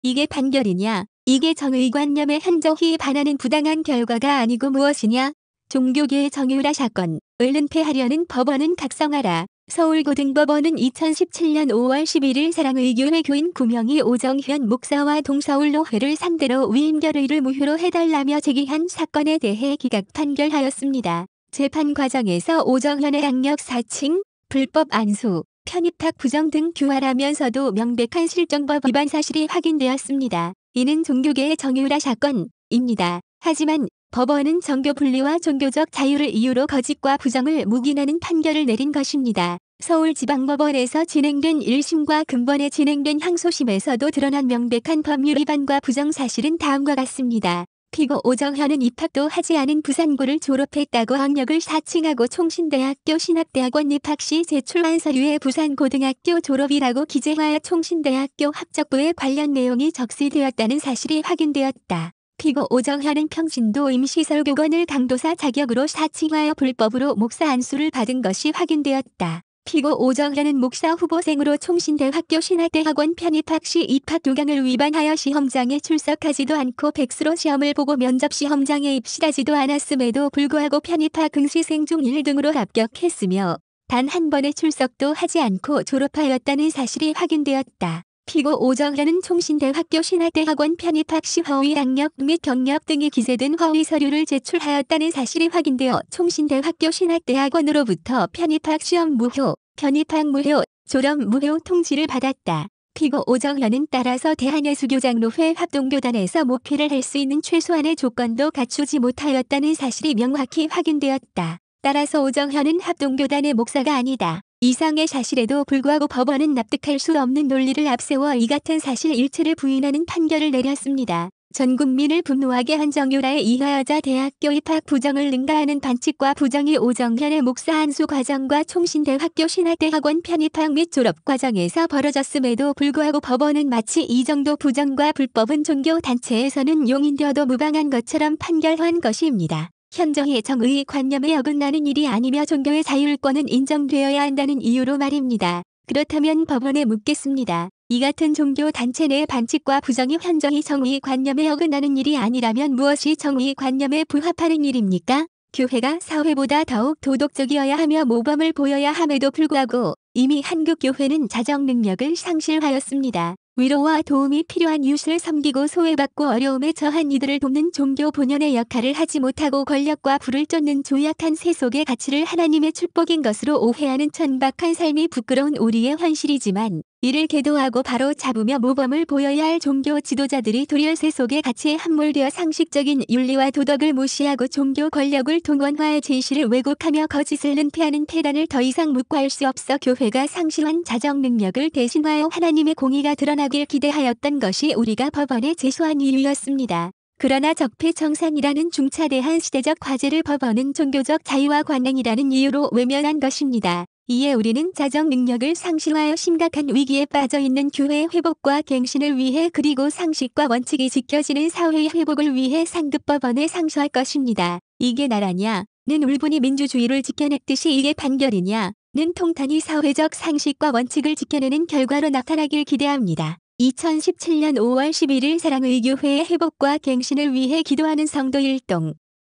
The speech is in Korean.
이게 판결이냐? 이게 정의관념에 현저히 반하는 부당한 결과가 아니고 무엇이냐? 종교계의 정유라 사건을 은폐하려는 법원은 각성하라. 서울고등법원은 2017년 5월 11일 사랑의교회 교인 9명이 오정현 목사와 동서울로회를 상대로 위임결의를 무효로 해달라며 제기한 사건에 대해 기각 판결하였습니다. 재판 과정에서 오정현의 악력 사칭, 불법 안수, 편입학 부정 등 교활하면서도 명백한 실정법 위반 사실이 확인되었습니다. 이는 종교계의 정유라 사건입니다. 하지만 법원은 정교 분리와 종교적 자유를 이유로 거짓과 부정을 묵인하는 판결을 내린 것입니다. 서울지방법원에서 진행된 1심과 근본에 진행된 항소심에서도 드러난 명백한 법률 위반과 부정 사실은 다음과 같습니다. 피고 오정현은 입학도 하지 않은 부산고를 졸업했다고 학력을 사칭하고 총신대학교 신학대학원 입학 시 제출한 서류에 부산고등학교 졸업이라고 기재하여 총신대학교 합격부에 관련 내용이 적시되었다는 사실이 확인되었다. 피고 오정현은 평신도 임시설교권을 강도사 자격으로 사칭하여 불법으로 목사 안수를 받은 것이 확인되었다. 피고 오정현은 목사 후보생으로 총신대학교 신학대학원 편입학 시 입학 요강을 위반하여 시험장에 출석하지도 않고 백수로 시험을 보고 면접시험장에 입실하지도 않았음에도 불구하고 편입학 응시생 중 1등으로 합격했으며 단 한 번의 출석도 하지 않고 졸업하였다는 사실이 확인되었다. 피고 오정현은 총신대학교 신학대학원 편입학 시 허위 학력 및 경력 등이 기재된 허위 서류를 제출하였다는 사실이 확인되어 총신대학교 신학대학원으로부터 편입학 시험 무효, 편입학 무효, 졸업 무효 통지를 받았다. 피고 오정현은 따라서 대한예수교장로회 합동교단에서 목회를 할 수 있는 최소한의 조건도 갖추지 못하였다는 사실이 명확히 확인되었다. 따라서 오정현은 합동교단의 목사가 아니다. 이상의 사실에도 불구하고 법원은 납득할 수 없는 논리를 앞세워 이 같은 사실 일체를 부인하는 판결을 내렸습니다. 전 국민을 분노하게 한 정유라의 이화여자 대학교 입학 부정을 능가하는 반칙과 부정이 오정현의 목사 안수 과정과 총신대학교 신학대학원 편입학 및 졸업 과정에서 벌어졌음에도 불구하고 법원은 마치 이 정도 부정과 불법은 종교단체에서는 용인되어도 무방한 것처럼 판결한 것입니다. 현저히 정의 관념에 어긋나는 일이 아니며 종교의 자율권은 인정되어야 한다는 이유로 말입니다. 그렇다면 법원에 묻겠습니다. 이 같은 종교 단체 내 반칙과 부정이 현저히 정의 관념에 어긋나는 일이 아니라면 무엇이 정의 관념에 부합하는 일입니까? 교회가 사회보다 더욱 도덕적이어야 하며 모범을 보여야 함에도 불구하고 이미 한국 교회는 자정 능력을 상실하였습니다. 위로와 도움이 필요한 이웃을 섬기고 소외받고 어려움에 처한 이들을 돕는 종교 본연의 역할을 하지 못하고 권력과 부를 쫓는 조약한 세속의 가치를 하나님의 축복인 것으로 오해하는 천박한 삶이 부끄러운 우리의 현실이지만 이를 계도하고 바로 잡으며 모범을 보여야 할 종교 지도자들이 도리어 세속의 가치에 함몰되어 상식적인 윤리와 도덕을 무시하고 종교 권력을 동원하여 진실을 왜곡하며 거짓을 은폐하는 폐단을 더 이상 묵과할 수 없어 교회가 상실한 자정 능력을 대신하여 하나님의 공의가 드러나길 기대하였던 것이 우리가 법원에 제소한 이유였습니다. 그러나 적폐청산이라는 중차대한 시대적 과제를 법원은 종교적 자유와 관행이라는 이유로 외면한 것입니다. 이에 우리는 자정 능력을 상실하여 심각한 위기에 빠져있는 교회의 회복과 갱신을 위해 그리고 상식과 원칙이 지켜지는 사회의 회복을 위해 상급법원에 상소할 것입니다. 이게 나라냐? 는 울분이 민주주의를 지켜냈듯이 이게 판결이냐? 는 통탄이 사회적 상식과 원칙을 지켜내는 결과로 나타나길 기대합니다. 2017년 5월 11일 사랑의교회의 회복과 갱신을 위해 기도하는 성도 일동